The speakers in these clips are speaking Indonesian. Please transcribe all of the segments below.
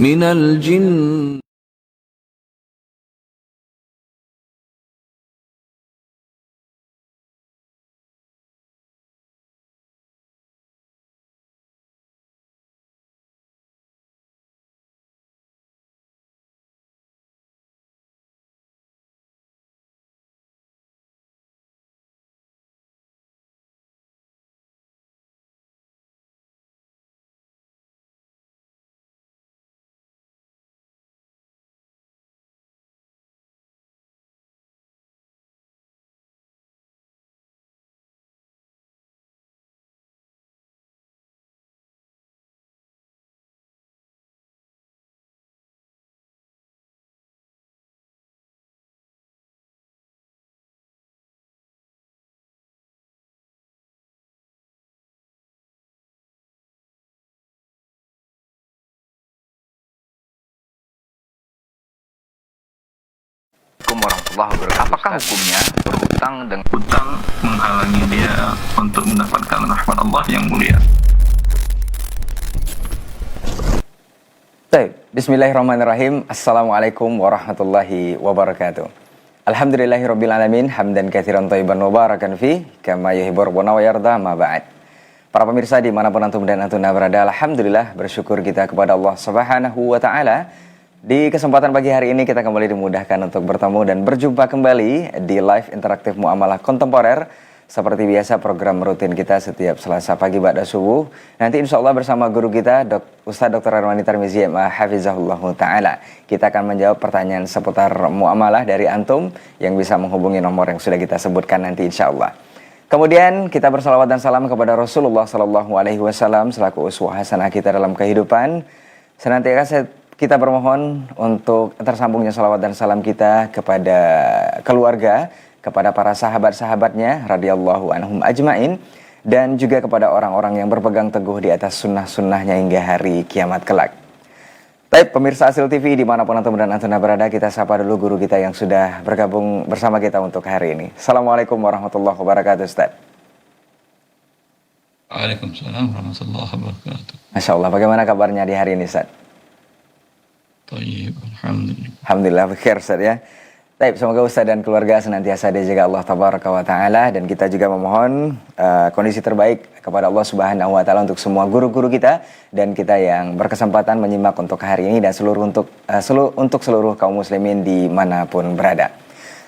من الجن. Warahmatullahi wabarakatuh. Apakah hukumnya berhutang dengan hutang menghalangi dia untuk mendapatkan rahmat Allah yang mulia? Baik, bismillahirrahmanirrahim. Assalamualaikum warahmatullahi wabarakatuh. Alhamdulillahirabbil alamin, hamdan katsiran thayyiban mubarakan fi kama yuhibbu rabbuna wa yarda, ma ba'd. Para pemirsa dimanapun antum dan antuna berada, alhamdulillah bersyukur kita kepada Allah Subhanahu wa taala. Di kesempatan pagi hari ini kita kembali dimudahkan untuk bertemu dan berjumpa kembali di live interaktif muamalah kontemporer. Seperti biasa program rutin kita setiap Selasa pagi ba'da subuh. Nanti insya Allah bersama guru kita Ustaz Dr. Armani Tarmizi Hafizahullah Ta'ala. Kita akan menjawab pertanyaan seputar muamalah dari antum yang bisa menghubungi nomor yang sudah kita sebutkan nanti insya Allah. Kemudian kita bersalawat dan salam kepada Rasulullah SAW selaku uswah hasanah kita dalam kehidupan. Senantiasa kita bermohon untuk tersambungnya salawat dan salam kita kepada keluarga, kepada para sahabat-sahabatnya radhiyallahu anhum ajmain, dan juga kepada orang-orang yang berpegang teguh di atas sunnah-sunnahnya hingga hari kiamat kelak. Baik, pemirsa Asil TV dimanapun antum dan antuna berada, kita sapa dulu guru kita yang sudah bergabung bersama kita untuk hari ini. Assalamualaikum warahmatullahi wabarakatuh, Ustaz. Waalaikumsalam warahmatullahi wabarakatuh. Masya Allah, bagaimana kabarnya di hari ini, Ustaz? Tayyib, alhamdulillah. Alhamdulillah, bekhair, Ustaz ya. Baik, semoga Ustaz dan keluarga senantiasa dijaga Allah Tabaraka wa Ta'ala, dan kita juga memohon kondisi terbaik kepada Allah Subhanahu wa Ta'ala untuk semua guru-guru kita dan kita yang berkesempatan menyimak untuk hari ini dan untuk seluruh kaum muslimin dimanapun berada.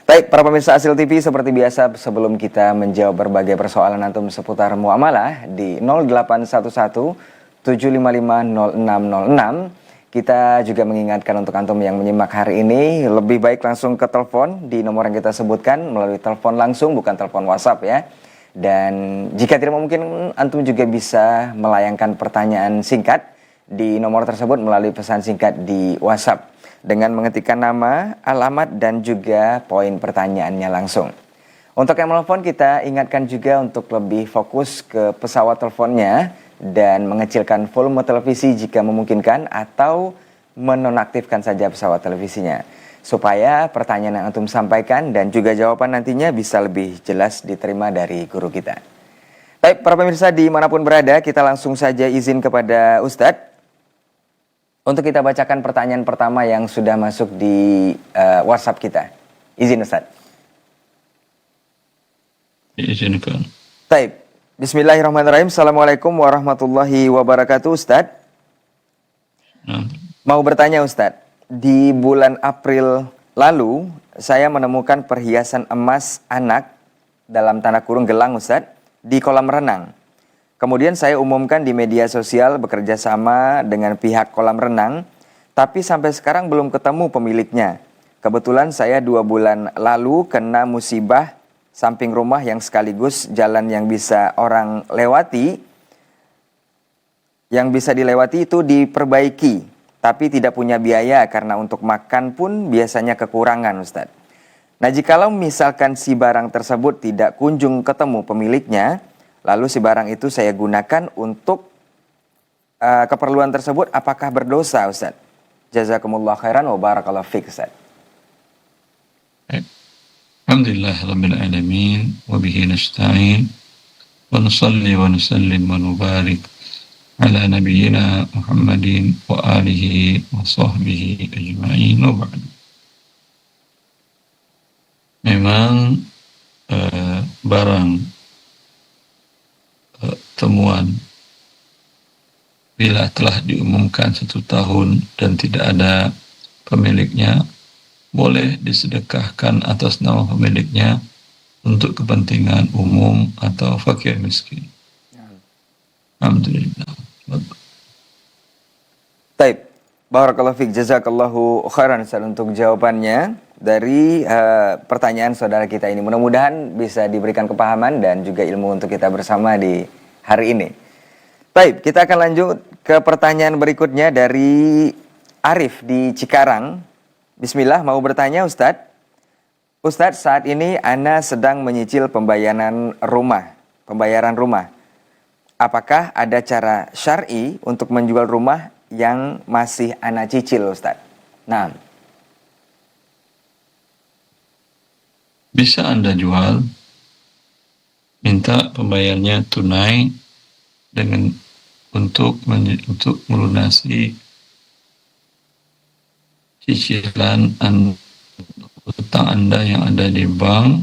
Baik, para pemirsa Asil TV, seperti biasa sebelum kita menjawab berbagai persoalan antum seputar muamalah di 0811 755 0606, kita juga mengingatkan untuk antum yang menyimak hari ini, lebih baik langsung ke telepon di nomor yang kita sebutkan melalui telepon langsung, bukan telepon WhatsApp ya. Dan jika tidak mungkin, antum juga bisa melayangkan pertanyaan singkat di nomor tersebut melalui pesan singkat di WhatsApp dengan mengetikkan nama, alamat, dan juga poin pertanyaannya langsung. Untuk yang menelpon, kita ingatkan juga untuk lebih fokus ke pesawat teleponnya dan mengecilkan volume televisi jika memungkinkan, atau menonaktifkan saja pesawat televisinya supaya pertanyaan yang antum sampaikan dan juga jawaban nantinya bisa lebih jelas diterima dari guru kita. Baik, para pemirsa dimanapun berada, kita langsung saja izin kepada Ustadz untuk kita bacakan pertanyaan pertama yang sudah masuk di WhatsApp kita. Izin Ustadz. Izinkan. Baik. Bismillahirrahmanirrahim. Assalamualaikum warahmatullahi wabarakatuh, Ustadz. Mau bertanya, Ustadz. Di bulan April lalu, saya menemukan perhiasan emas anak dalam tanda kurung gelang, Ustadz, di kolam renang. Kemudian saya umumkan di media sosial bekerja sama dengan pihak kolam renang, tapi sampai sekarang belum ketemu pemiliknya. Kebetulan saya 2 bulan lalu kena musibah samping rumah yang sekaligus jalan yang bisa orang lewati, yang bisa dilewati itu diperbaiki, tapi tidak punya biaya karena untuk makan pun biasanya kekurangan, Ustadz. Nah, jikalau misalkan si barang tersebut tidak kunjung ketemu pemiliknya, lalu si barang itu saya gunakan untuk keperluan tersebut, apakah berdosa, Ustadz? Jazakumullah khairan wa barakallahu fiik, Ustadz. Alhamdulillah Rabbil Alamin, wa bihi nasta'in, wa nusalli wa nusallim wa nubarik ala nabiyyina Muhammadin wa alihi wa sahbihi ajma'in wa ba'd. Memang barang temuan bila telah diumumkan 1 tahun dan tidak ada pemiliknya, boleh disedekahkan atas nama pemiliknya untuk kepentingan umum atau fakir miskin. Alhamdulillah. Taib. Barakallahu fiik, jazakallahu khairan Ustaz untuk jawabannya dari pertanyaan saudara kita ini. Mudah-mudahan bisa diberikan kepahaman dan juga ilmu untuk kita bersama di hari ini. Baik, kita akan lanjut ke pertanyaan berikutnya dari Arif di Cikarang. Bismillah, mau bertanya Ustadz. Ustadz, saat ini Ana sedang menyicil pembayaran rumah. Apakah ada cara syar'i untuk menjual rumah yang masih Ana cicil, Ustadz? Nah, bisa Anda jual, minta pembayarnya tunai dengan untuk melunasi cicilan utang Anda yang ada di bank,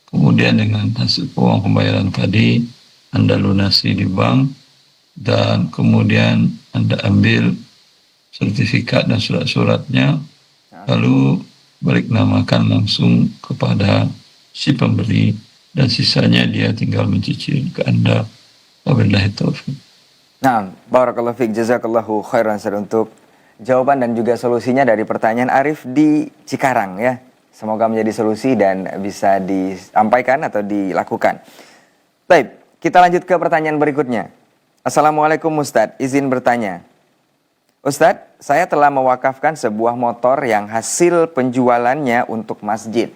kemudian dengan hasil uang pembayaran tadi Anda lunasi di bank, dan kemudian Anda ambil sertifikat dan surat-suratnya, lalu balik namakan langsung kepada si pembeli, dan sisanya dia tinggal mencicil ke Anda. Wabillahi taufiq. Nah, barakallahu fiik, jazakallahu khairan Ustaz untuk jawaban dan juga solusinya dari pertanyaan Arif di Cikarang ya. Semoga menjadi solusi dan bisa disampaikan atau dilakukan. Baik, kita lanjut ke pertanyaan berikutnya. Assalamualaikum Ustadz, izin bertanya. Ustadz, saya telah mewakafkan sebuah motor yang hasil penjualannya untuk masjid.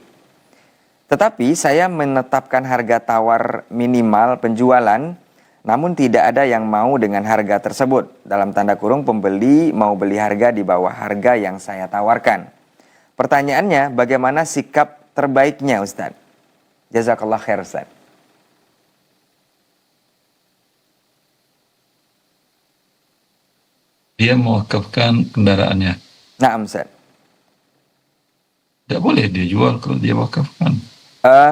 Tetapi saya menetapkan harga tawar minimal penjualan, namun tidak ada yang mau dengan harga tersebut. Dalam tanda kurung, pembeli mau beli harga di bawah harga yang saya tawarkan. Pertanyaannya, bagaimana sikap terbaiknya Ustadz? Jazakallah khair Ustadz. Dia mewakafkan kendaraannya. Naam Ustadz. Tidak boleh dia jual kalau dia wakafkan.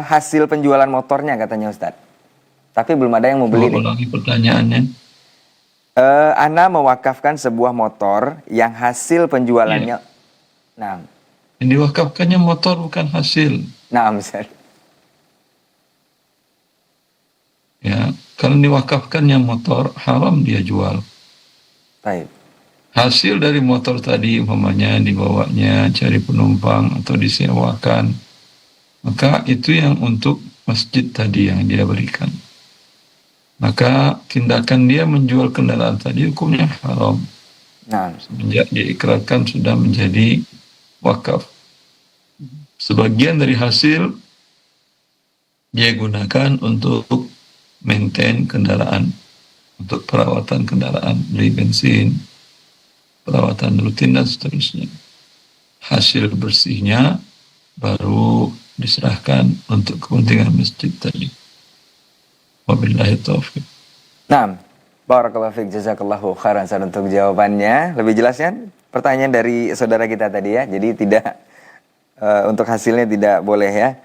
Hasil penjualan motornya katanya Ustadz. Tapi belum ada yang mau beli. Ulangi pertanyaannya. Ana mewakafkan sebuah motor yang hasil penjualannya. Nah. Yang diwakafkannya motor bukan hasil. Nah, Ustaz. Ya, kalau diwakafkannya motor, haram dia jual. Baik. Hasil dari motor tadi umpamanya dibawanya cari penumpang atau disewakan, maka itu yang untuk masjid tadi yang dia berikan. Maka tindakan dia menjual kendaraan tadi hukumnya haram. Nah, semenjak dia ikrarkan sudah menjadi wakaf. Sebagian dari hasil dia gunakan untuk maintain kendaraan, untuk perawatan kendaraan, beli bensin, perawatan rutin dan seterusnya. Hasil bersihnya baru diserahkan untuk kepentingan masjid tadi. Wabillahi taufiq. Nah, barakallahu fiik, jazakallahu khairan untuk jawabannya. Lebih jelasnya pertanyaan dari saudara kita tadi ya. Jadi tidak untuk hasilnya tidak boleh ya.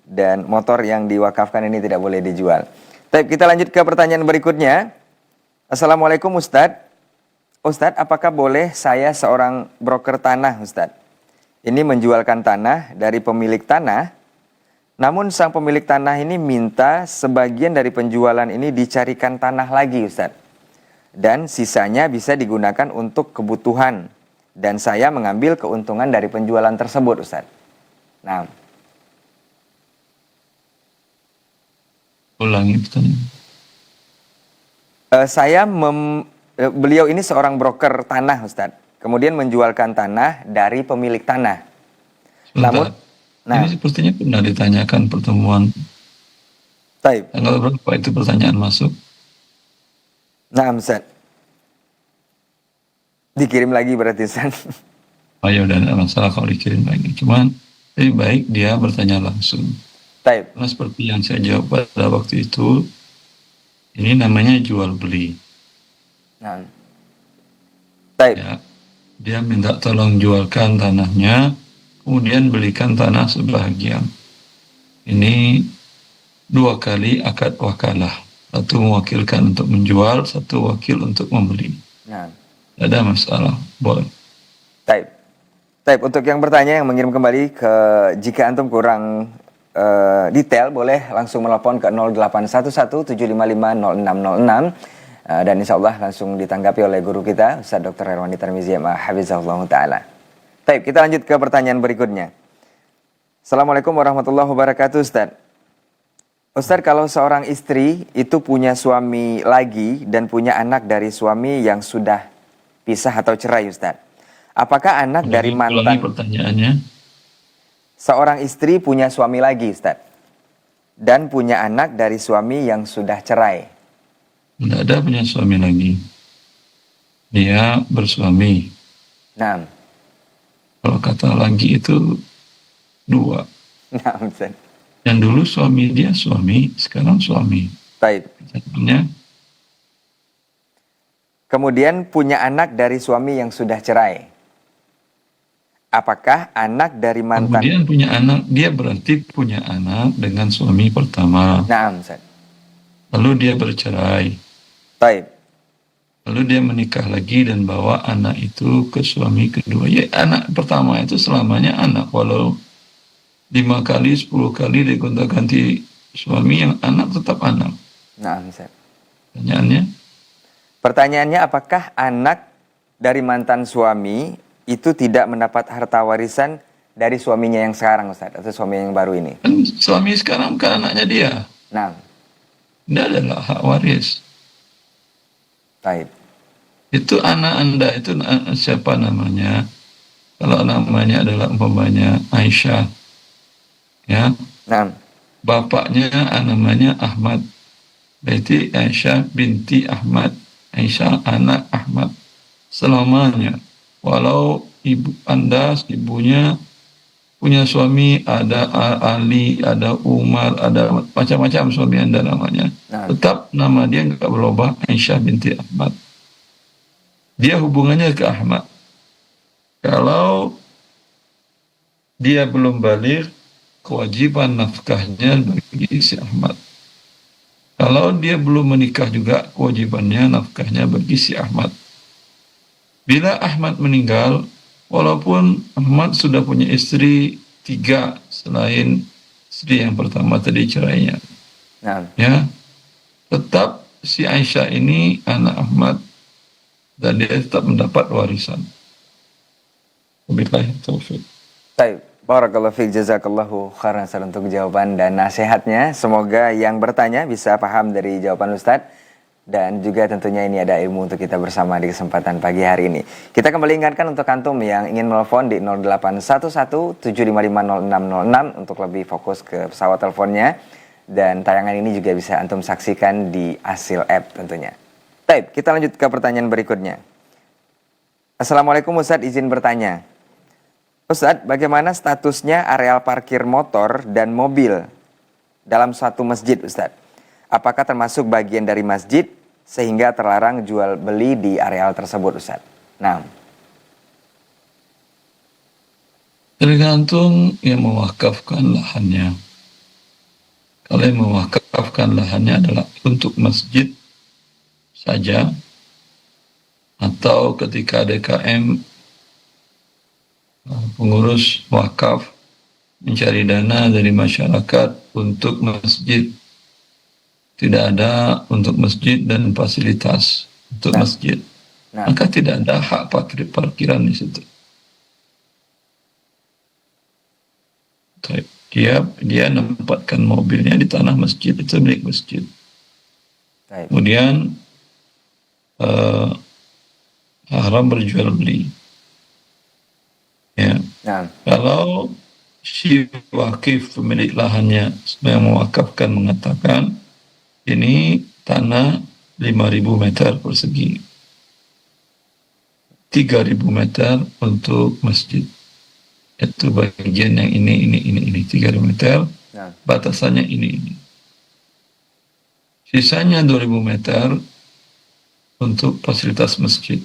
Dan motor yang diwakafkan ini tidak boleh dijual. Baik, kita lanjut ke pertanyaan berikutnya. Assalamualaikum Ustadz. Ustadz, apakah boleh saya seorang broker tanah Ustadz? Ini menjualkan tanah dari pemilik tanah. Namun sang pemilik tanah ini minta sebagian dari penjualan ini dicarikan tanah lagi Ustadz. Dan sisanya bisa digunakan untuk kebutuhan. Dan saya mengambil keuntungan dari penjualan tersebut Ustadz. Nah. Ulangi pertanyaan. Beliau ini seorang broker tanah Ustadz. Kemudian menjualkan tanah dari pemilik tanah. Sebentar. Ini sepertinya pernah ditanyakan pertemuan. Taib. Tanggal berapa itu pertanyaan masuk? Nah, Ustaz. Dikirim lagi berarti Ustaz. Oh ya udah, tidak masalah kalau dikirim lagi. Cuman lebih baik dia bertanya langsung. Taib. Karena seperti yang saya jawab pada waktu itu, ini namanya jual beli. Nah. Baik. Ya, dia minta tolong jualkan tanahnya, kemudian belikan tanah sebahagian. Ini 2 kali akad wakalah. Satu mewakilkan untuk menjual, satu wakil untuk membeli. Nah. Tidak ada masalah, boleh. Baik. Baik, untuk yang bertanya yang mengirim kembali jika antum kurang detail boleh langsung melapor ke 0811-755-0606 dan insya Allah langsung ditanggapi oleh guru kita Ustaz Dr. Herwandi Tarmizi Hafizahullah Ta'ala. Baik, kita lanjut ke pertanyaan berikutnya. Assalamualaikum warahmatullahi wabarakatuh Ustaz. Ustaz, kalau seorang istri itu punya suami lagi dan punya anak dari suami yang sudah pisah atau cerai Ustaz, apakah anak dari Ulangi mantan... pertanyaannya. Seorang istri punya suami lagi, Ustaz. Dan punya anak dari suami yang sudah cerai. Tidak ada punya suami lagi. Dia bersuami. Nah. Kalau kata lagi itu 2. Nah, Ustaz. Yang dulu suami dia suami, sekarang suami. Baik. Artinya, Kemudian punya anak dari suami yang sudah cerai. Apakah anak dari mantan... kemudian punya anak, dia berarti punya anak dengan suami pertama. Nah, Ustaz. Lalu dia bercerai. Baik. Lalu dia menikah lagi dan bawa anak itu ke suami kedua. Ya, anak pertama itu selamanya anak. Walau 5 kali, 10 kali dia gonta-ganti suami, yang anak tetap anak. Nah, Ustaz. Pertanyaannya, apakah anak dari mantan suami itu tidak mendapat harta warisan dari suaminya yang sekarang, Ustaz, atau suami yang baru ini? kan suami sekarang kan anaknya dia. Nah. Dia adalah hak waris. Baik. Itu anak Anda itu siapa namanya? Kalau namanya adalah umpamanya Aisyah, ya. Nah. Bapaknya namanya Ahmad. Berarti Aisyah binti Ahmad. Aisyah anak Ahmad. Selamanya. Walau ibu Anda, ibunya punya suami, ada Ali, ada Umar, ada macam-macam suami Anda namanya. Nah. Tetap nama dia nggak berubah, Aisyah binti Ahmad. Dia hubungannya ke Ahmad. Kalau dia belum balik, kewajiban nafkahnya bagi si Ahmad. Kalau dia belum menikah juga, kewajibannya nafkahnya bagi si Ahmad. Bila Ahmad meninggal, walaupun Ahmad sudah punya istri 3 selain istri yang pertama tadi cerainya, ya, tetap si Aisyah ini anak Ahmad dan dia tetap mendapat warisan. Wabillahi taufiq. Baik, barakallahu fiik, jazakallahu khairan untuk jawaban dan nasihatnya. Semoga yang bertanya bisa paham dari jawaban Ustadz. Dan juga tentunya ini ada ilmu untuk kita bersama di kesempatan pagi hari ini. Kita kembali ingatkan untuk antum yang ingin melpon di 0811-755-0606 untuk lebih fokus ke pesawat teleponnya. Dan tayangan ini juga bisa antum saksikan di Asil App tentunya. Baik, kita lanjut ke pertanyaan berikutnya. Assalamualaikum Ustadz, izin bertanya. Ustadz, bagaimana statusnya areal parkir motor dan mobil dalam suatu masjid, Ustadz? Apakah termasuk bagian dari masjid sehingga terlarang jual beli di areal tersebut, Ustaz? Nah. Tergantung yang mewakafkan lahannya. Kalau yang mewakafkan lahannya adalah untuk masjid saja, atau ketika DKM pengurus wakaf mencari dana dari masyarakat untuk masjid, tidak ada untuk masjid dan fasilitas untuk masjid, maka tidak ada hak parkiran di situ. Dia menempatkan mobilnya di tanah masjid, itu milik masjid. Kemudian haram berjual beli. Ya. Kalau si wakif pemilik lahannya yang mewakafkan mengatakan ini tanah 5.000 meter persegi, 3.000 meter untuk masjid. Itu bagian yang ini 3.000 meter, batasannya ini. Sisanya 2.000 meter untuk fasilitas masjid.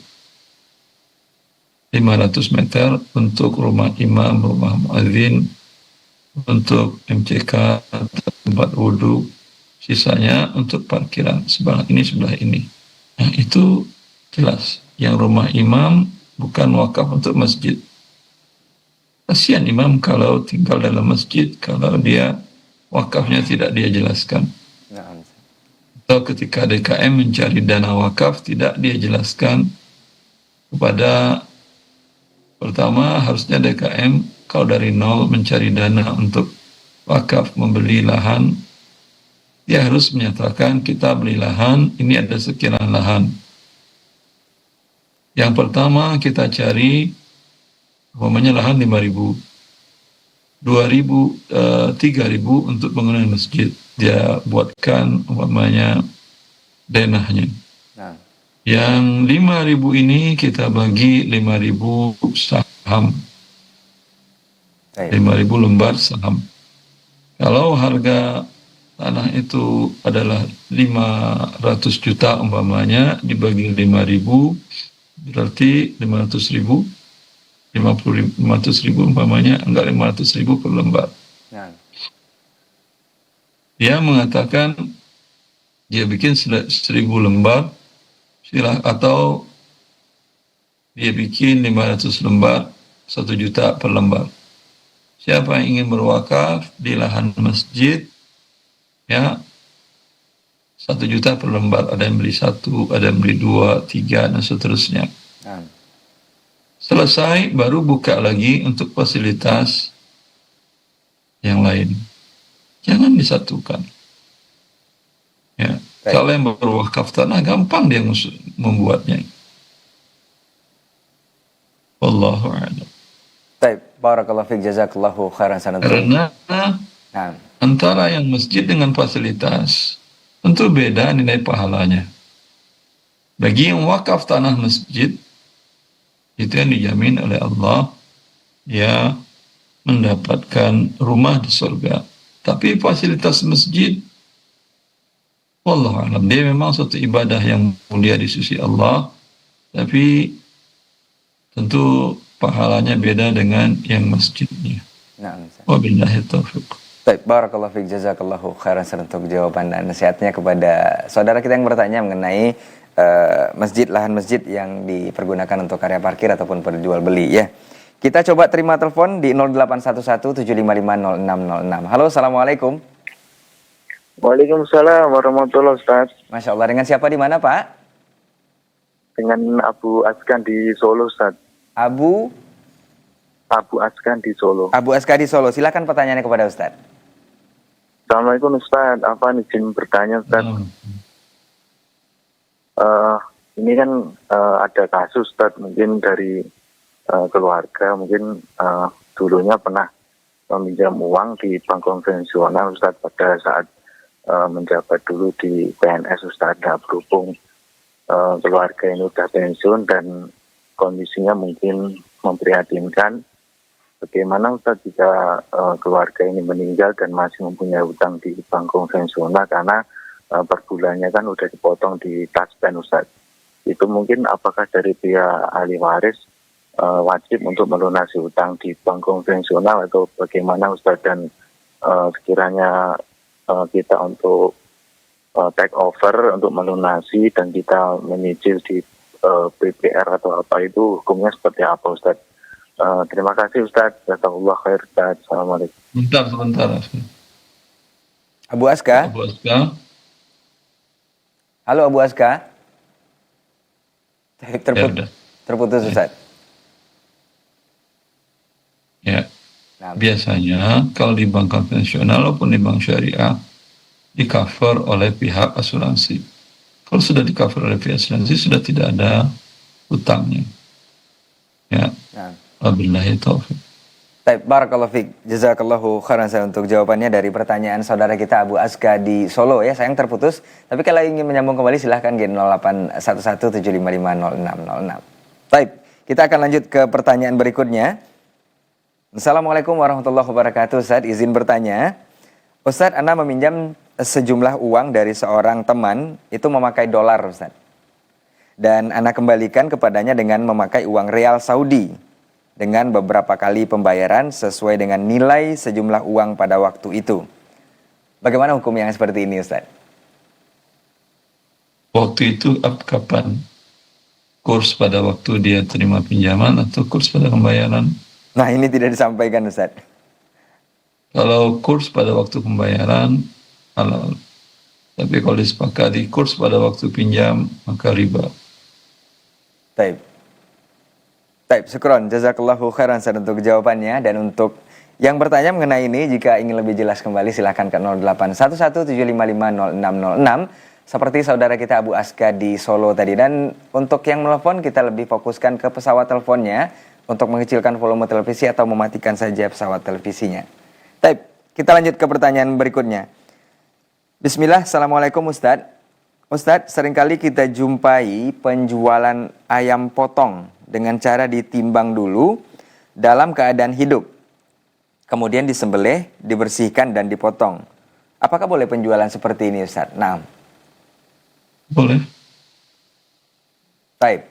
500 meter untuk rumah imam, rumah muadzin, untuk MCK, tempat wudhu, sisanya untuk parkiran sebelah ini, sebelah ini. Nah, itu jelas. Yang rumah imam bukan wakaf untuk masjid. Kasihan imam kalau tinggal dalam masjid, kalau dia wakafnya tidak dia jelaskan. Nah, Atau ketika DKM mencari dana wakaf, tidak dia jelaskan kepada, pertama harusnya DKM kalau dari nol mencari dana untuk wakaf membeli lahan, dia harus menyatakan kita beli lahan, ini ada sekian lahan. Yang pertama kita cari, umpamanya lahan 5.000, 2.000, 3.000 untuk bangunan masjid. Dia buatkan umpamanya denahnya. nah, Yang 5.000 ini kita bagi 5.000 saham. baik. 5.000 lembar saham. Kalau harga tanah itu adalah 500 juta umpamanya, dibagi 5.000, berarti 500.000, 500.000 umpamanya, enggak 500.000 per lembar. Nah, Dia mengatakan dia bikin 1.000 lembar, atau dia bikin 500 lembar, 1 juta per lembar. Siapa yang ingin berwakaf di lahan masjid, ya 1 juta per lembar. Ada yang beli 1, ada yang beli 2, 3, dan seterusnya. nah, Selesai, baru buka lagi untuk fasilitas yang lain. Jangan disatukan. Ya. Baik. Kalau yang berwakaf tanah, gampang dia membuatnya. Wallahu a'lam. baik. Barakallahu fiik, jazakallahu khairan sanad. Karena Nah, antara yang masjid dengan fasilitas tentu beda nilai pahalanya. Bagi yang wakaf tanah masjid, itu yang dijamin oleh Allah, ya mendapatkan rumah di surga. Tapi fasilitas masjid, wallahu a'lam, dia memang suatu ibadah yang mulia di sisi Allah, tapi tentu pahalanya beda dengan yang masjidnya. nah. Wabillahi taufiq. Baik, barakallahu fiik, jazakallahu khairan untuk jawaban dan nasihatnya kepada saudara kita yang bertanya mengenai masjid, lahan masjid yang dipergunakan untuk area parkir ataupun perjual beli ya. Kita coba terima telepon di 0811-755-0606. Halo, assalamualaikum. Waalaikumsalam warahmatullahi Ustaz. Masya Allah, dengan siapa di mana Pak? Dengan Abu Askan di Solo Ustaz. Abu Askan di Solo. Aska di Solo. Silakan pertanyaannya kepada Ustaz. Assalamualaikum Ustaz. Apa izin bertanya Ustaz? Ini kan ada kasus Ustaz, mungkin dari keluarga, mungkin dulunya pernah meminjam uang di bank konvensional Ustaz pada saat menjabat dulu di PNS Ustaz. Nah, berhubung keluarga ini sudah pensiun dan kondisinya mungkin memprihatinkan, bagaimana Ustaz jika keluarga ini meninggal dan masih mempunyai hutang di bank konvensional karena per bulannya kan udah dipotong di taspen Ustaz. Itu mungkin apakah dari pihak ahli waris wajib untuk melunasi hutang di bank konvensional atau bagaimana Ustaz, dan sekiranya kita untuk take over untuk melunasi dan kita menyicil di BPR atau apa, itu hukumnya seperti apa Ustaz? Terima kasih Ustaz. Jazakallah khair Ustaz. Assalamualaikum. Sebentar. Abu Aska. Abu Aska. Halo Abu Aska. Ya, udah. Terputus Ustaz. Ya. Nah, Biasanya kalau di bank konvensional maupun di bank syariah di-cover oleh pihak asuransi. Kalau sudah di-cover oleh pihak asuransi, sudah tidak ada hutangnya. Ya. nah. Wabillahi taufiq. Baik, barakallahu fiik. Jazakallahu khairan untuk jawabannya dari pertanyaan saudara kita Abu Aska di Solo ya. Sayang terputus. Tapi kalau ingin menyambung kembali silahkan di 0811-755-0606. Baik, kita akan lanjut ke pertanyaan berikutnya. Assalamualaikum warahmatullahi wabarakatuh. Ustaz, izin bertanya. Ustaz, Anda meminjam sejumlah uang dari seorang teman, itu memakai dolar Ustaz. dan Anda kembalikan kepadanya dengan memakai uang real Saudi dengan beberapa kali pembayaran sesuai dengan nilai sejumlah uang pada waktu itu. Bagaimana hukum yang seperti ini, Ustaz? Waktu itu kapan? Kurs pada waktu dia terima pinjaman atau kurs pada pembayaran? Nah, ini tidak disampaikan, Ustaz. Kalau kurs pada waktu pembayaran, halal. Tapi kalau disepakati kurs pada waktu pinjam, maka riba. Taib. Taib, syukron. Jazakallahu khairan Ustaz untuk jawabannya. Dan untuk yang bertanya mengenai ini, jika ingin lebih jelas kembali, silahkan ke 081175500606. Seperti saudara kita Abu Aska di Solo tadi. Dan untuk yang menelepon, kita lebih fokuskan ke pesawat teleponnya untuk mengecilkan volume televisi atau mematikan saja pesawat televisinya. Taib, kita lanjut ke pertanyaan berikutnya. Bismillah, Assalamualaikum Ustadz. Ustadz, seringkali kita jumpai penjualan ayam potong dengan cara ditimbang dulu dalam keadaan hidup. Kemudian disembelih, dibersihkan dan dipotong. Apakah boleh penjualan seperti ini, Ustadz? Nah. Boleh. Baik.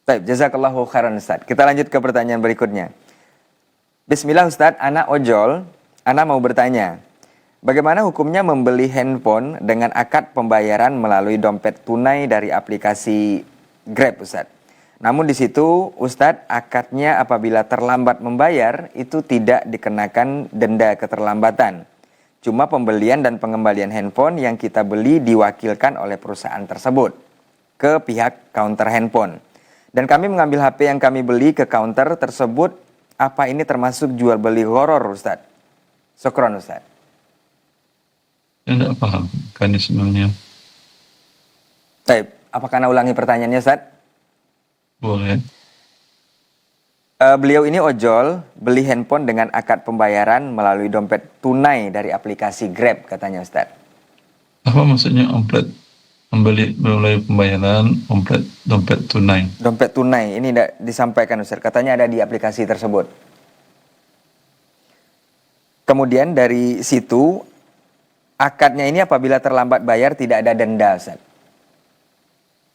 Baik, jazakallahu khairan Ustadz. Kita lanjut ke pertanyaan berikutnya. Bismillah Ustadz, anak ojol, anak mau bertanya. Bagaimana hukumnya membeli handphone dengan akad pembayaran melalui dompet tunai dari aplikasi Grab, Ustadz? Namun di situ, Ustadz, akadnya apabila terlambat membayar itu tidak dikenakan denda keterlambatan. Cuma pembelian dan pengembalian handphone yang kita beli diwakilkan oleh perusahaan tersebut ke pihak counter handphone. Dan kami mengambil HP yang kami beli ke counter tersebut. Apa ini termasuk jual beli gharar, Ustadz? Syukron, Ustadz. Saya tidak paham mekanismenya. Baik, apakah Anda ulangi pertanyaannya, Ustaz? Boleh. Beliau ini ojol, beli handphone dengan akad pembayaran melalui dompet tunai dari aplikasi Grab, katanya, Ustaz. Apa maksudnya membeli melalui pembayaran dompet tunai? Dompet tunai, ini tidak disampaikan, Ustaz. Katanya ada di aplikasi tersebut. Kemudian dari situ, akadnya ini apabila terlambat bayar tidak ada denda, Ustaz.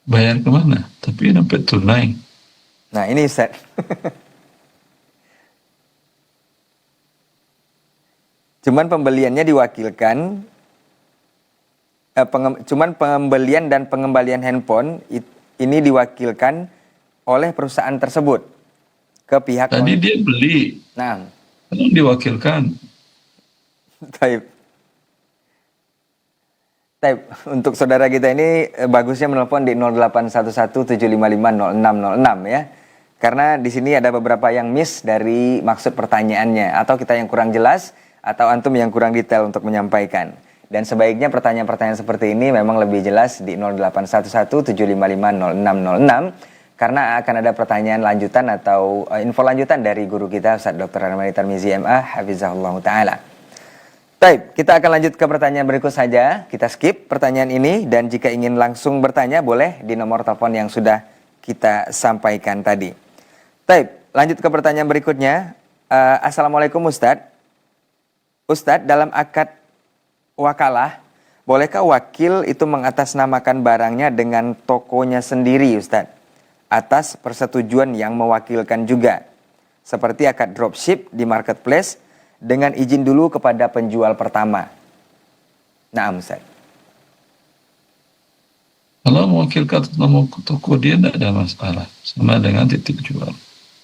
Bayar kemana? Tapi dompet tunai. Nah, ini, Ustaz. Cuman pembeliannya diwakilkan, cuman pembelian dan pengembalian handphone ini diwakilkan oleh perusahaan tersebut ke pihak. Tadi dia beli. Nah, Kalau diwakilkan. Taib. Taib. Untuk saudara kita ini bagusnya menelpon di 081175500606 ya. Karena di sini ada beberapa yang miss dari maksud pertanyaannya, atau kita yang kurang jelas, atau antum yang kurang detail untuk menyampaikan. Dan sebaiknya pertanyaan-pertanyaan seperti ini memang lebih jelas di 081175500606 karena akan ada pertanyaan lanjutan atau info lanjutan dari guru kita Ustaz Dr. Armani Tarmizi MA hafizahullah taala. Baik, kita akan lanjut ke pertanyaan berikut saja. Kita skip pertanyaan ini dan jika ingin langsung bertanya boleh di nomor telepon yang sudah kita sampaikan tadi. Baik, lanjut ke pertanyaan berikutnya. Assalamualaikum Ustadz. Ustadz, dalam akad wakalah, bolehkah wakil itu mengatasnamakan barangnya dengan tokonya sendiri, Ustadz? Atas persetujuan yang mewakilkan juga. Seperti akad dropship di marketplace dengan izin dulu kepada penjual pertama. Naam, Ustadz. Kalau mewakilkan nama toko dia tidak ada masalah. Sama dengan titip jual.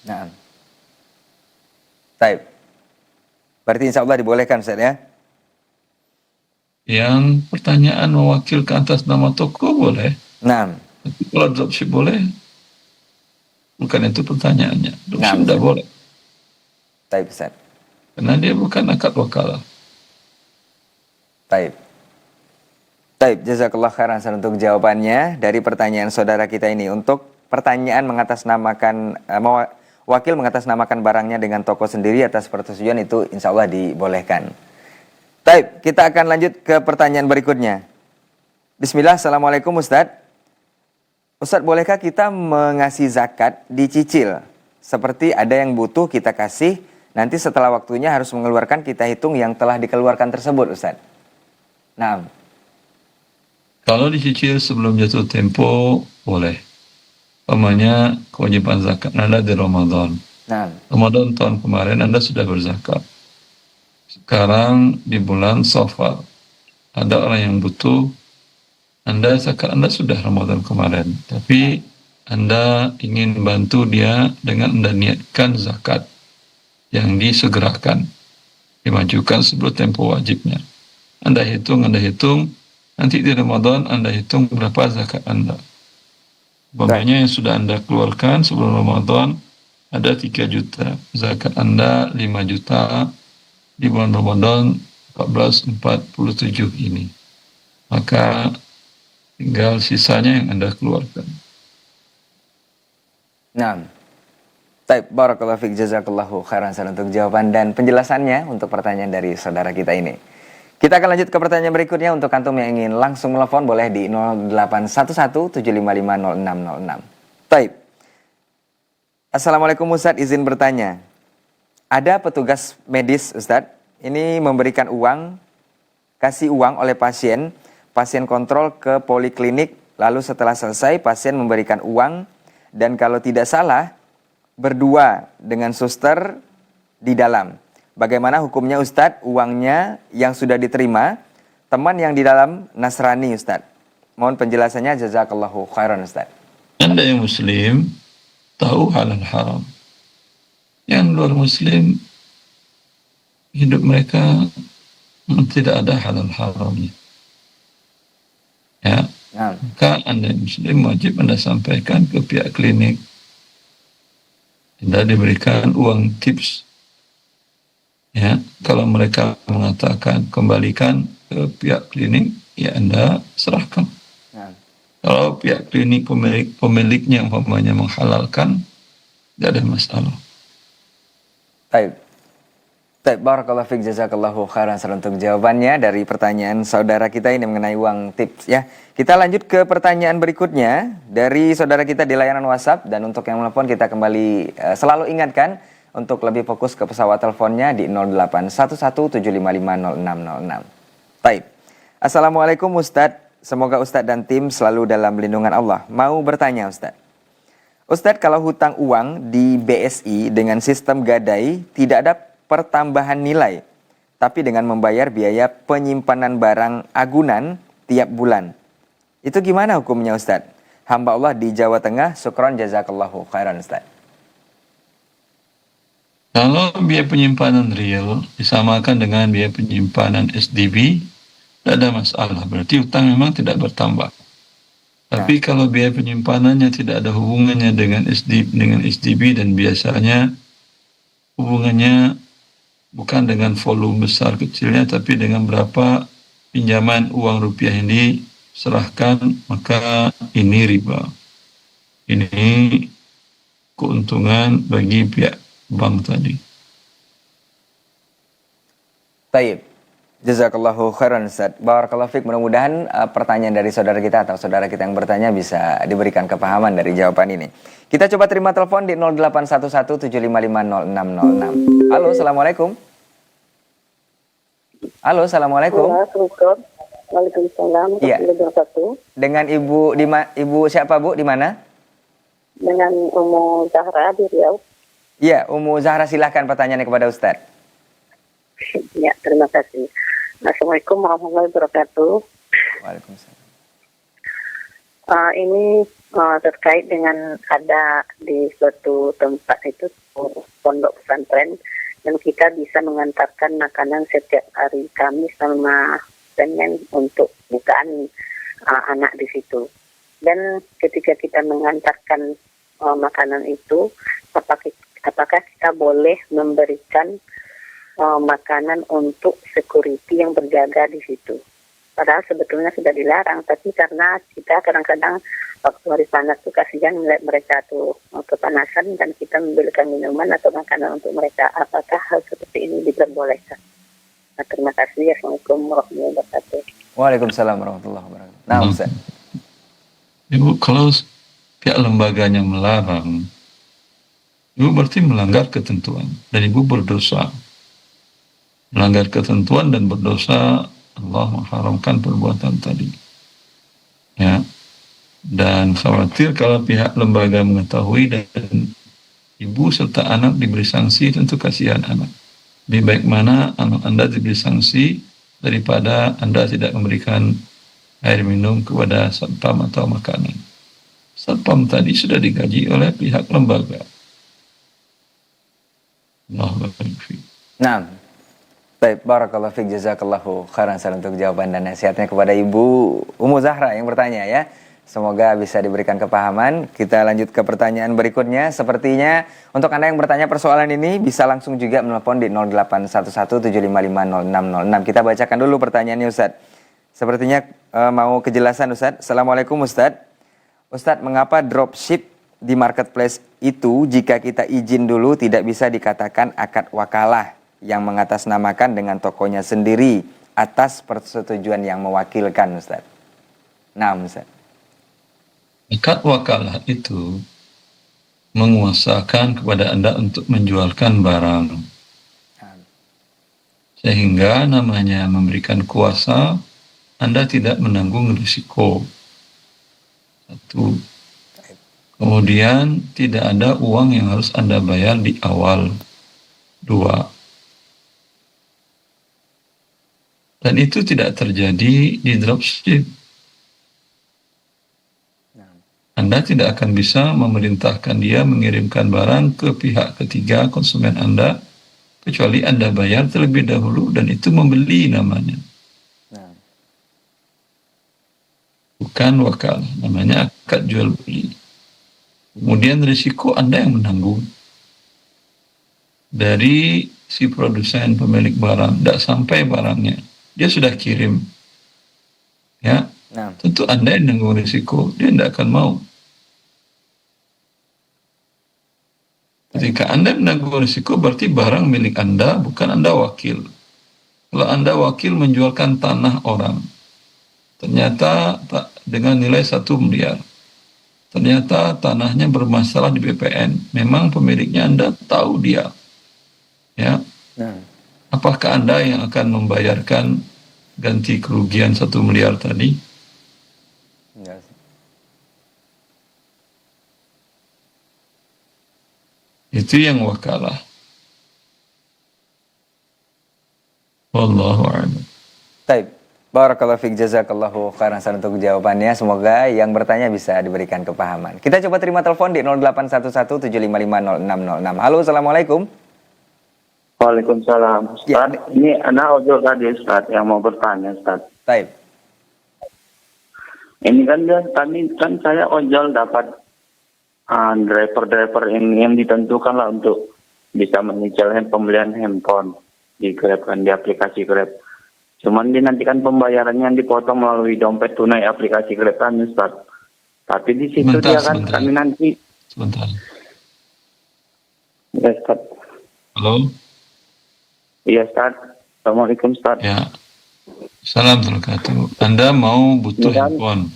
Naam. Baik. Berarti insya Allah dibolehkan, Ustaz ya? Yang pertanyaan mewakilkan atas nama toko boleh. Nah. Tapi kalau dropship boleh, bukan itu pertanyaannya. Dropship tidak boleh. Baik, Ustaz. Karena dia bukan akad wakalah. Baik. Baik, jazakallah khairan untuk jawabannya dari pertanyaan saudara kita ini. Untuk pertanyaan mengatasnamakan wakil mengatasnamakan barangnya dengan toko sendiri atas persetujuan itu insya Allah dibolehkan. Baik, kita akan lanjut ke pertanyaan berikutnya. Bismillah, Assalamualaikum Ustadz. Ustadz, bolehkah kita mengasih zakat dicicil? Seperti ada yang butuh kita kasih, nanti setelah waktunya harus mengeluarkan, kita hitung yang telah dikeluarkan tersebut, Ustadz. Nah. Kalau dicicil sebelum jatuh tempo, boleh. Umpamanya kewajiban zakat Anda di Ramadan. Nah, Ramadan tahun kemarin Anda sudah berzakat. Sekarang di bulan Safar, ada orang yang butuh, zakat Anda sudah Ramadan kemarin, tapi Anda ingin bantu dia dengan Anda niatkan zakat yang disegerakan, dimajukan sebelum tempo wajibnya. Anda hitung, nanti di Ramadan Anda hitung berapa zakat Anda. Umpamanya yang sudah Anda keluarkan sebelum Ramadan ada 3 juta, zakat Anda 5 juta di bulan Ramadan 1447 ini. Maka tinggal sisanya yang Anda keluarkan. nah. Baik, barakallahu fiik, jazakallahu khairan untuk jawaban dan penjelasannya untuk pertanyaan dari saudara kita ini. Kita akan lanjut ke pertanyaan berikutnya. Untuk antum yang ingin langsung menelepon boleh di 0811-755-0606. Baik. Assalamualaikum Ustadz, izin bertanya. Ada petugas medis Ustadz, ini memberikan uang, kasih uang oleh pasien kontrol ke poliklinik, lalu setelah selesai pasien memberikan uang, dan kalau tidak salah berdua dengan suster di dalam. Bagaimana hukumnya Ustadz? Uangnya yang sudah diterima teman yang di dalam Nasrani Ustadz. Mohon penjelasannya, jazakallahu khairan Ustadz. Anda yang muslim tahu halal haram. Yang luar muslim hidup mereka tidak ada halal haramnya. Ya, maka Anda yang muslim wajib Anda sampaikan ke pihak klinik. Anda diberikan uang tips. Ya, kalau mereka mengatakan kembalikan ke pihak klinik, ya Anda serahkan. Kalau pihak klinik pemiliknya umpamanya menghalalkan, tidak ada masalah. Baik, barakallahu fiik, jazakallahu khairan untuk jawabannya dari pertanyaan saudara kita ini mengenai uang tips ya. Kita lanjut ke pertanyaan berikutnya dari saudara kita di layanan WhatsApp, dan untuk yang menelpon kita kembali selalu ingatkan untuk lebih fokus ke pesawat teleponnya di 0811-755-0606. Baik. Assalamualaikum Ustadz, semoga Ustadz dan tim selalu dalam lindungan Allah. Mau bertanya Ustadz. Ustadz, kalau hutang uang di BSI dengan sistem gadai tidak ada pertambahan nilai, tapi dengan membayar biaya penyimpanan barang agunan tiap bulan, itu gimana hukumnya Ustadz? Hamba Allah di Jawa Tengah, syukron jazakallahu khairan Ustadz. Kalau biaya penyimpanan real disamakan dengan biaya penyimpanan SDB, tidak ada masalah. Berarti hutang memang tidak bertambah. Tapi kalau biaya penyimpanannya tidak ada hubungannya dengan SDB dan biasanya hubungannya bukan dengan volume besar kecilnya, tapi dengan berapa pinjaman uang rupiah yang diserahkan, maka ini riba. Ini keuntungan bagi pihak bank tadi. Baik, jazakallahu khairan Ustaz. Barakallahu fiik, mudah-mudahan pertanyaan dari saudara kita atau saudara kita yang bertanya bisa diberikan kepahaman dari jawaban ini. Kita coba terima telepon di 0811-755-0606. Halo, assalamualaikum. Halo, assalamualaikum. Waalaikumsalam. Iya. Dengan ibu ibu siapa Bu? Di mana? Dengan Ummu Zahra di Riau. Iya, Ummu Zahra, silahkan pertanyaannya kepada Ustaz. Ya, terima kasih. Assalamualaikum warahmatullahi wabarakatuh. Waalaikumsalam. Ini terkait dengan ada di suatu tempat itu pondok pesantren, dan kita bisa mengantarkan makanan setiap hari Kamis sama Senin untuk bukaan anak di situ. Dan ketika kita mengantarkan makanan itu, apakah kita boleh memberikan makanan untuk security yang berjaga di situ? Padahal sebetulnya sudah dilarang, tapi karena kita kadang-kadang waktu hari panas tuh kasihan melihat mereka tuh kepanasan, dan kita memberikan minuman atau makanan untuk mereka. Apakah hal seperti ini diperbolehkan? Nah, terima kasih. Assalamualaikum warahmatullahi wabarakatuh. Waalaikumsalam warahmatullahi wabarakatuh. Nah, Ustaz. Ibu, kalau pihak lembaganya melarang, Ibu berarti melanggar ketentuan dan Ibu berdosa. Melanggar ketentuan dan berdosa, Allah mengharamkan perbuatan tadi. Ya. Dan khawatir kalau pihak lembaga mengetahui dan ibu serta anak diberi sanksi, tentu kasihan anak. Lebih baik mana anak Anda diberi sanksi daripada Anda tidak memberikan air minum kepada satpam atau makanan. Satpam tadi sudah digaji oleh pihak lembaga. Allahu Akbar. Nah, baik, barakallahu fiik, jazakallahu khairan untuk jawaban dan nasihatnya kepada Ibu Ummu Zahra yang bertanya ya. Semoga bisa diberikan kepahaman. Kita lanjut ke pertanyaan berikutnya. Sepertinya untuk Anda yang bertanya persoalan ini bisa langsung juga menelpon di 081175500606. Kita bacakan dulu pertanyaannya Ustadz. Sepertinya mau kejelasan Ustadz. Assalamualaikum Ustadz. Ustadz, mengapa dropship di marketplace itu jika kita izin dulu tidak bisa dikatakan akad wakalah yang mengatasnamakan dengan tokonya sendiri atas persetujuan yang mewakilkan Ustadz? Nah Ustadz. Akad wakalah itu menguasakan kepada Anda untuk menjualkan barang. Sehingga namanya memberikan kuasa, Anda tidak menanggung risiko. Satu. Kemudian tidak ada uang yang harus Anda bayar di awal. Dua. Dan itu tidak terjadi di dropship. Anda tidak akan bisa memerintahkan dia mengirimkan barang ke pihak ketiga konsumen Anda, kecuali Anda bayar terlebih dahulu, dan itu membeli namanya. Bukan wakalah, namanya akad jual beli. Kemudian risiko Anda yang menanggung. Dari si produsen pemilik barang, tidak sampai barangnya, dia sudah kirim. Ya, tentu Anda yang menanggung risiko, dia tidak akan mau. Ketika Anda menanggung risiko, berarti barang milik Anda, bukan Anda wakil. Kalau Anda wakil menjualkan tanah orang, ternyata dengan nilai 1 miliar, ternyata tanahnya bermasalah di BPN, memang pemiliknya Anda tahu dia, ya, apakah Anda yang akan membayarkan ganti kerugian 1 miliar tadi? Enggak. Itu yang wakalah. Wallahu a'lam. Baik. Barakallahu fiik, jazakallahu khairan untuk jawabannya. Semoga yang bertanya bisa diberikan kepahaman. Kita coba terima telepon di 081175500606. Halo, assalamualaikum. Waalaikumsalam. Ustaz, Ya. ini anak ojol tadi Ustaz yang mau bertanya Ustaz. Baik. Ini kan saya ojol dapat driver yang ditentukan lah untuk bisa menyicil pembelian handphone di Grab, kan di aplikasi Grab. Cuman dinantikan pembayarannya yang dipotong melalui dompet tunai aplikasi Grab kan Ustaz. Tapi di situ Sebentar. kami nanti. Sebentar. Ya Ustaz. Halo. Iya Ustaz. Assalamualaikum Ustaz. Ya. Assalamualaikum. Anda mau butuh Ya. handphone?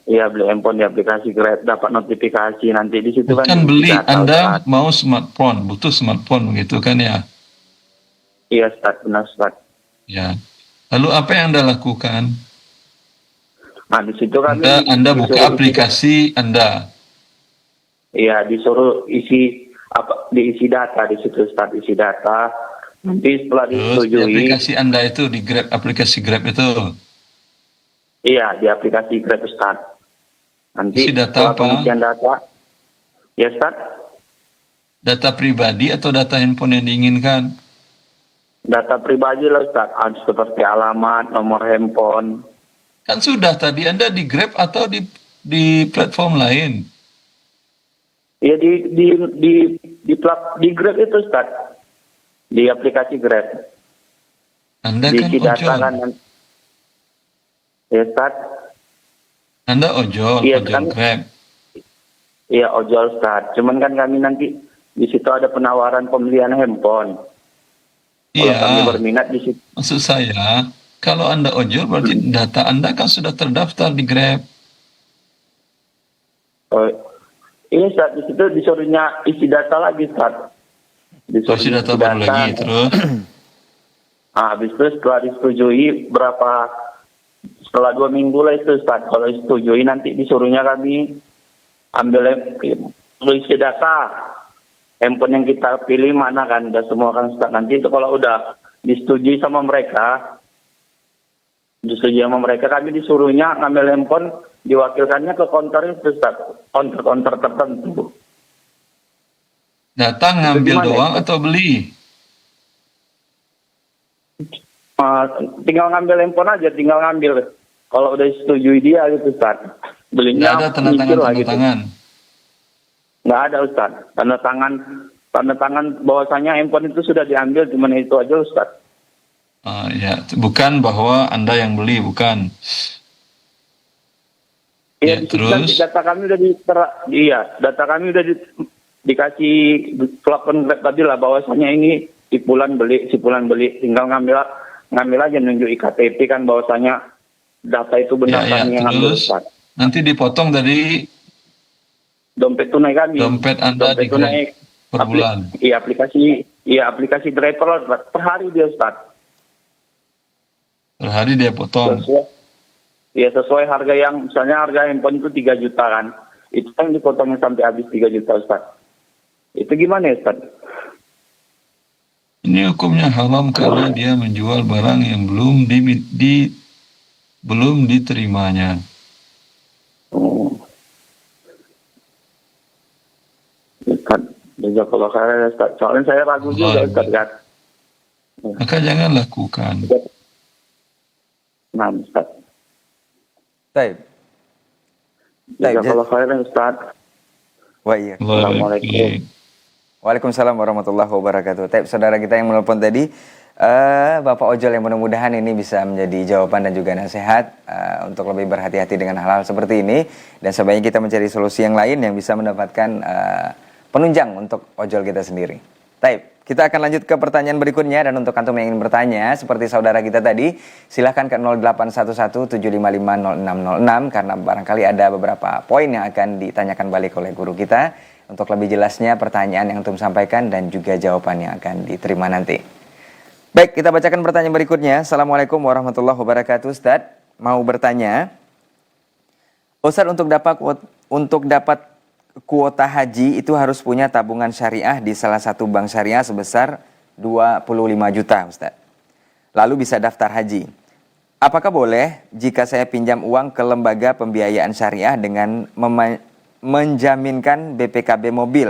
Iya beli handphone di aplikasi Grab, dapat notifikasi nanti di situ. Bukan beli, data, Anda Ustaz. mau smartphone, butuh smartphone begitu kan ya? Iya Ustaz, benar Ustaz. Ya. Lalu apa yang Anda lakukan? Nah di situ kan Anda buka aplikasi Anda. Iya, disuruh diisi data di situ Ustaz, isi data. Nanti setelah Terus di disetujui, aplikasi Anda itu di Grab, aplikasi Grab itu iya di aplikasi Grab Ustaz. Nanti isi data setelah apa? pengisian data, ya Ustaz, Data pribadi atau data handphone yang diinginkan? data pribadi lah Ustaz, seperti alamat, nomor handphone. Kan sudah tadi Anda di Grab atau di platform lain. Iya di Grab itu Ustaz, di aplikasi Grab. Anda kan Diisi data ojol. kan, ya Ustaz. Anda ojol, Iya, ojol kan. Grab. Iya ojol Ustaz. Cuman kan kami nanti di situ ada penawaran pembelian handphone. Kalau kami Iya, berminat di situ. maksud saya, kalau Anda ojol berarti data Anda kan sudah terdaftar di Grab. Iya Ustaz, di situ disuruhnya isi data lagi Ustaz. Terus isi data baru lagi, terus Habis itu setelah disetujui berapa setelah 2 minggu lah itu Ustaz. Kalau disetujui nanti disuruhnya kami ambil isi data handphone yang kita pilih mana kan, udah semua kan Ustaz. Nanti itu kalau udah disetujui sama mereka, kami disuruhnya ngambil handphone, diwakilkannya ke counter itu Ustaz, counter tertentu. Datang ngambil Gimana, doang Ustaz? atau beli? Tinggal ngambil handphone aja, tinggal ngambil. Kalau udah disetujui dia gitu Ustaz. Nggak Belinya ada tanda nyicil lah tangan, gitu. Nggak ada Ustaz. Tanda tangan bahwasanya handphone itu sudah diambil, cuman itu aja Ustaz. Ya, bukan bahwa Anda yang beli, bukan. Iya, Ya, terus? data kami udah data kami udah dikasih telepon tadi lah bahwasanya ini si Fulan beli, tinggal ngambil aja nunjuk IKTP kan bahwasanya data itu benar Ya, kami yang ambil terus Ustaz. nanti dipotong dari Dompet tunai kami. dompet Anda di tunai per bulan. aplikasi driver per hari dia Ustaz. Per hari dia potong. Sesuai harga yang misalnya harga handphone itu 3 juta kan. Itu kan dipotongnya sampai habis 3 juta Ustaz. Itu gimana ya Ustaz? Ini hukumnya haram karena dia menjual barang yang belum diterimanya. Ustaz, jazakallah khairan Ustaz. Soalnya saya ragu juga Ustaz kan. Maka jangan lakukan. Nah Ustaz. Baik. Jazakallah khairan Ustaz. Wah iya. Assalamualaikum. Waalaikumsalam warahmatullahi wabarakatuh. Taib, saudara kita yang menelpon tadi, Bapak Ojol, yang mudah-mudahan ini bisa menjadi jawaban dan juga nasihat untuk lebih berhati-hati dengan hal-hal seperti ini, dan sebaiknya kita mencari solusi yang lain yang bisa mendapatkan penunjang untuk ojol kita sendiri. Taib, kita akan lanjut ke pertanyaan berikutnya, dan untuk antum yang ingin bertanya seperti saudara kita tadi, silahkan ke 0811-755-0606 karena barangkali ada beberapa poin yang akan ditanyakan balik oleh guru kita. Untuk lebih jelasnya pertanyaan yang antum sampaikan dan juga jawaban yang akan diterima nanti. Baik, kita bacakan pertanyaan berikutnya. Assalamualaikum warahmatullahi wabarakatuh. Ustadz, mau bertanya, Ustadz, untuk dapat kuota haji itu harus punya tabungan syariah di salah satu bank syariah sebesar 25 juta Ustadz. Lalu bisa daftar haji. Apakah boleh jika saya pinjam uang ke lembaga pembiayaan syariah dengan menjaminkan BPKB mobil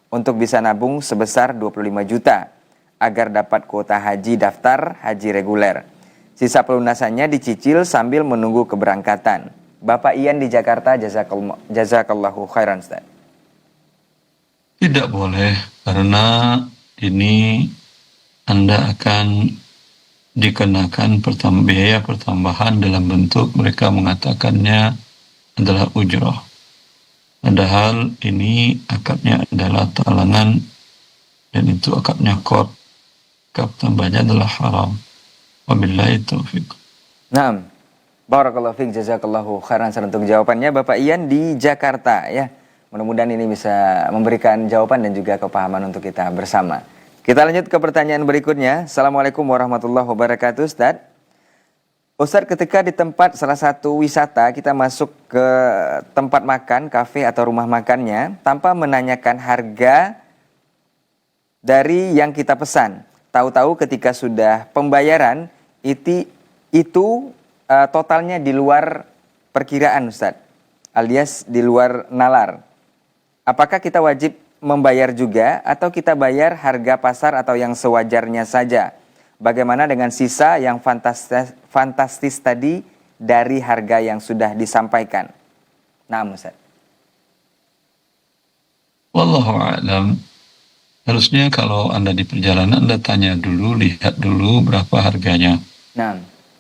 untuk bisa nabung sebesar 25 juta agar dapat kuota haji daftar haji reguler. Sisa pelunasannya dicicil sambil menunggu keberangkatan. Bapak Ian di Jakarta, jazakallahu khairan Ustaz. Tidak boleh, karena ini Anda akan dikenakan biaya pertambahan dalam bentuk mereka mengatakannya adalah ujrah. Padahal ini akadnya adalah talangan dan itu akadnya qard. Akad tambahnya adalah haram. Wabillahi taufiq. Naam. Barakallahu fiik, jazakallahu khairan untuk jawabannya Bapak Ian di Jakarta ya. Mudah-mudahan ini bisa memberikan jawaban dan juga kepahaman untuk kita bersama. Kita lanjut ke pertanyaan berikutnya. Assalamualaikum warahmatullahi wabarakatuh Ustaz. Ustaz, ketika di tempat salah satu wisata kita masuk ke tempat makan, kafe atau rumah makannya tanpa menanyakan harga dari yang kita pesan. Tahu-tahu ketika sudah pembayaran itu totalnya di luar perkiraan Ustaz, alias di luar nalar. Apakah kita wajib membayar juga atau kita bayar harga pasar atau yang sewajarnya saja? Bagaimana dengan sisa yang fantastis tadi dari harga yang sudah disampaikan? Nah, Ustaz. Wallahu a'lam. Harusnya kalau Anda di perjalanan, Anda tanya dulu, lihat dulu berapa harganya. Nah.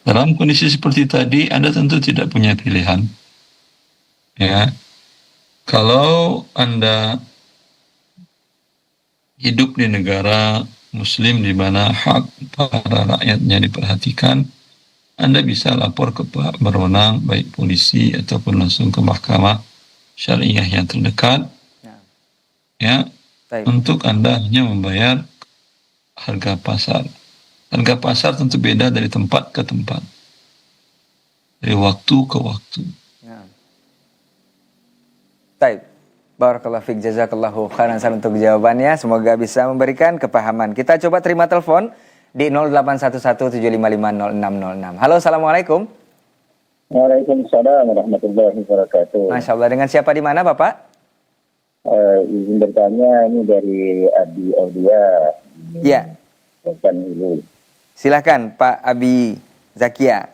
Dalam kondisi seperti tadi, Anda tentu tidak punya pilihan. Ya, kalau Anda hidup di negara Muslim di mana hak para rakyatnya diperhatikan, Anda bisa lapor ke pihak berwenang, baik polisi ataupun langsung ke mahkamah syariah yang terdekat, ya, untuk Anda hanya membayar harga pasar. Harga pasar tentu beda dari tempat ke tempat. dari waktu ke waktu. Ya. Baik. Barakallahu fiik, jazakallahu khairan untuk jawabannya. Semoga bisa memberikan kepahaman. Kita coba terima telepon di 0811755606. Halo, assalamualaikum. Waalaikumsalam warahmatullahi wabarakatuh. Masya Allah, dengan siapa di mana Bapak? Izin bertanya, ini dari Abi Aulia. Ya. Bukan Hulu. Silahkan Pak Abi Zakia.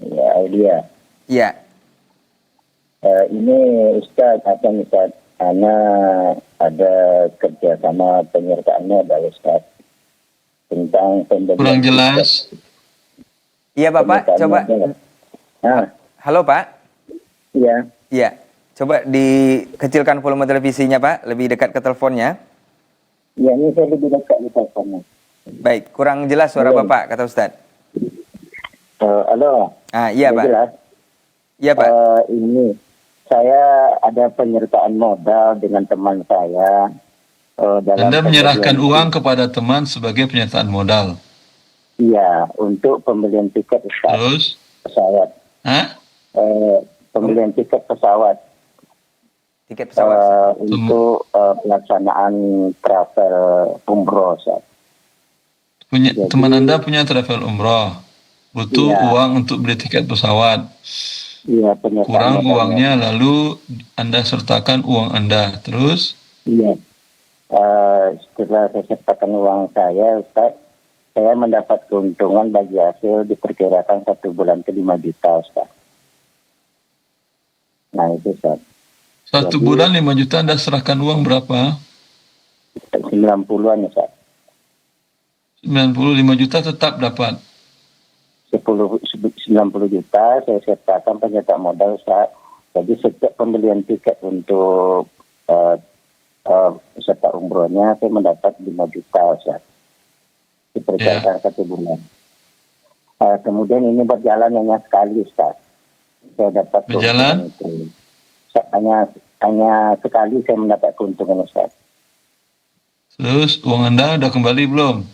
Ya, Aulia. Ya. Ini Ustaz, Ana ada kerjasama penyertaannya ada Ustaz tentang pembelian. Kurang jelas. Iya Bapak, coba. Halo Pak. Iya. Iya. Coba dikecilkan volume televisinya Pak, lebih dekat ke teleponnya. Iya, ini saya lebih dekat di teleponnya. Baik, kurang jelas suara Bapak, kata Ustaz. Halo. Iya Pak. Jelas. Iya Pak. Ini saya ada penyertaan modal dengan teman saya. Anda menyerahkan uang kepada teman sebagai penyertaan modal. Iya, untuk pembelian tiket Ustaz. Terus? Pesawat. Pembelian tiket pesawat. Tiket pesawat. Untuk pelaksanaan travel umroh Ustaz. Teman Anda punya travel umroh. Butuh uang untuk beli tiket pesawat. Iya, kurang uangnya, lalu Anda sertakan uang Anda. Terus? Iya. Setelah saya sertakan uang saya, Ustaz, saya mendapat keuntungan bagi hasil diperkirakan 1 bulan ke 5 juta, Ustaz. Nah, itu, Ustaz. 1 bulan 5 juta Anda serahkan uang berapa? 90-an, Ustaz. 95 juta tetap dapat. 90 juta saya sertakan penyertaan modal Ustaz. Jadi setiap pembelian tiket untuk peserta umrohnya saya mendapat 5 juta Ustaz. Diperkirakan 1 bulan. Kemudian ini berjalan hanya sekali Ustaz. Saya dapat berjalan itu. Hanya sekali saya mendapat keuntungan Ustaz. Terus uang Anda udah kembali belum?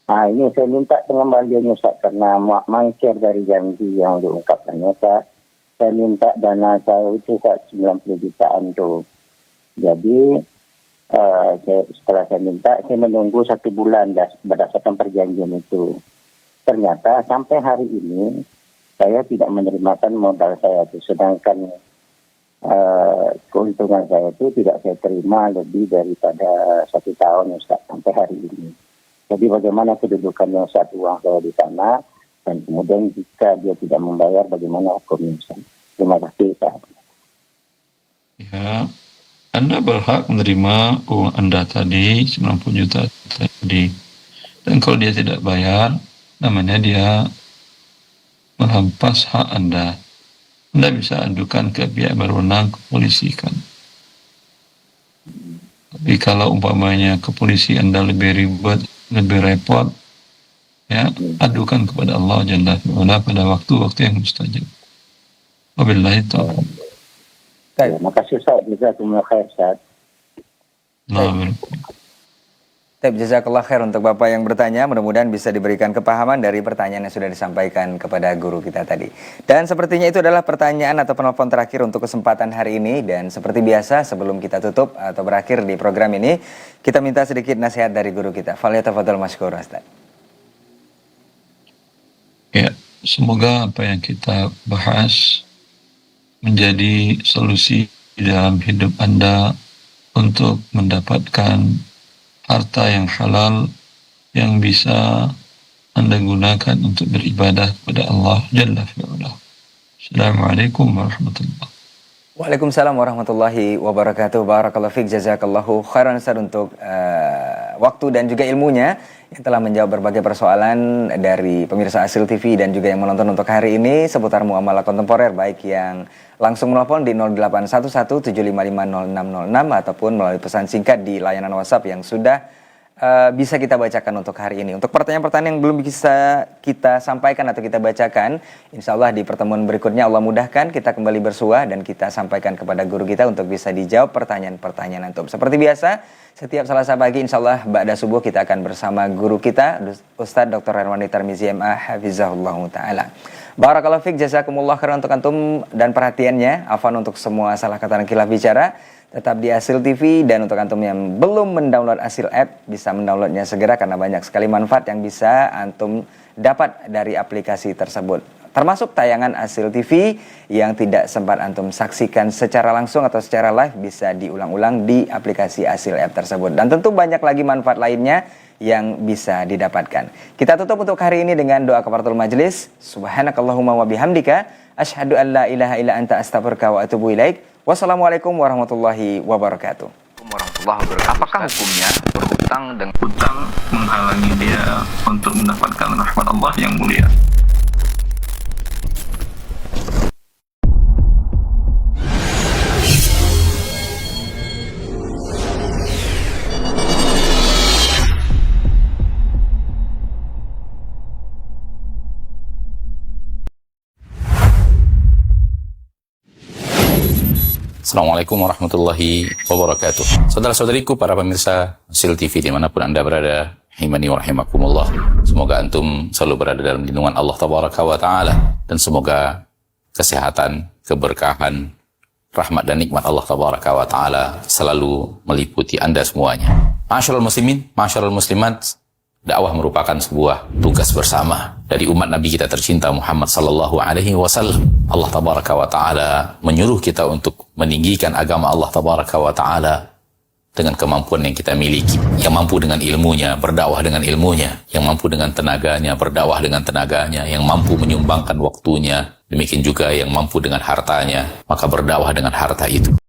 Nah, ini saya minta pengembaliannya Ustaz karena mangkir dari janji yang diungkapkannya Ustaz. Saya minta dana saya itu Ustaz 90 jutaan tuh. Jadi setelah saya minta, saya menunggu 1 bulan berdasarkan perjanjian itu. Ternyata sampai hari ini saya tidak menerimakan modal saya itu. Sedangkan keuntungan saya itu tidak saya terima lebih daripada 1 tahun Ustaz sampai hari ini. Jadi bagaimana kedudukannya saat uang saya di sana, dan kemudian jika dia tidak membayar, bagaimana hukumnya? Terima kasih, Pak. Ya, Anda berhak menerima uang Anda tadi, 90 juta tadi. Dan kalau dia tidak bayar, namanya dia merampas hak Anda. Anda bisa adukan ke pihak berwenang, ke polisi kan. Tapi kalau umpamanya ke polisi Anda lebih ribet, lebih repot, ya, adukan kepada Allah Jalla wa'ala pada waktu-waktu yang mustajab. Wabillahi taufiq. Terima kasih Ustaz. Jazakumullah khair Ustaz. Jazakallah khair untuk Bapak yang bertanya. Mudah-mudahan bisa diberikan kepahaman dari pertanyaan yang sudah disampaikan kepada guru kita tadi. Dan sepertinya itu adalah pertanyaan atau penelpon terakhir untuk kesempatan hari ini. Dan seperti biasa sebelum kita tutup atau berakhir di program ini, kita minta sedikit nasihat dari guru kita. Falyatafadhal mashkur Ustaz. Ya, semoga apa yang kita bahas menjadi solusi dalam hidup Anda untuk mendapatkan harta yang halal yang bisa Anda gunakan untuk beribadah kepada Allah Jalla fi'ala. Assalamualaikum warahmatullahi wabarakatuh. Waalaikumsalam warahmatullahi wabarakatuh. Barakallahu fiik, jazakallahu khairan Ustaz untuk waktu dan juga ilmunya yang telah menjawab berbagai persoalan dari pemirsa Asil TV dan juga yang menonton untuk hari ini seputar muamalah kontemporer, baik yang langsung menelpon di 0811755606 ataupun melalui pesan singkat di layanan WhatsApp yang sudah bisa kita bacakan untuk hari ini. Untuk pertanyaan-pertanyaan yang belum bisa kita sampaikan atau kita bacakan, insya Allah di pertemuan berikutnya Allah mudahkan kita kembali bersua dan kita sampaikan kepada guru kita untuk bisa dijawab pertanyaan-pertanyaan antum. Seperti biasa, setiap Selasa pagi insya Allah ba'da subuh kita akan bersama guru kita Ustadz Dr. Herwani Tarmizi MA Hafizahullah Ta'ala. Barakallahu fiik, jazakumullah khairan untuk antum dan perhatiannya. Afwan untuk semua salah kata dan khilaf bicara. Tetap di Asil TV, dan untuk antum yang belum mendownload Asil app, bisa mendownloadnya segera karena banyak sekali manfaat yang bisa antum dapat dari aplikasi tersebut. Termasuk tayangan Asil TV yang tidak sempat antum saksikan secara langsung atau secara live, bisa diulang-ulang di aplikasi Asil app tersebut. Dan tentu banyak lagi manfaat lainnya yang bisa didapatkan. Kita tutup untuk hari ini dengan doa kafaratul majelis. Subhanakallahumma wa bihamdika asyhadu an la ilaha illa anta astaghfiruka wa atubu ilaik. Wassalamualaikum warahmatullahi wabarakatuh. Apakah hukumnya berhutang dengan hutang menghalangi dia untuk mendapatkan rahmat Allah yang mulia? Assalamualaikum warahmatullahi wabarakatuh. Saudara-saudariku, para pemirsa Asil TV dimanapun Anda berada, himani wa rahimakumullah. Semoga antum selalu berada dalam lindungan Allah Tabaraka wa Ta'ala, dan semoga kesehatan, keberkahan, rahmat dan nikmat Allah Tabaraka wa Ta'ala selalu meliputi Anda semuanya. Ma'asyiral muslimin, ma'asyiral muslimat, dakwah merupakan sebuah tugas bersama dari umat Nabi kita tercinta Muhammad sallallahu alaihi wasallam. Allah Tabaraka wa Ta'ala menyuruh kita untuk meninggikan agama Allah Tabaraka wa Ta'ala dengan kemampuan yang kita miliki. Yang mampu dengan ilmunya, berdakwah dengan ilmunya. Yang mampu dengan tenaganya, berdakwah dengan tenaganya. Yang mampu menyumbangkan waktunya. Demikian juga yang mampu dengan hartanya, maka berdakwah dengan harta itu.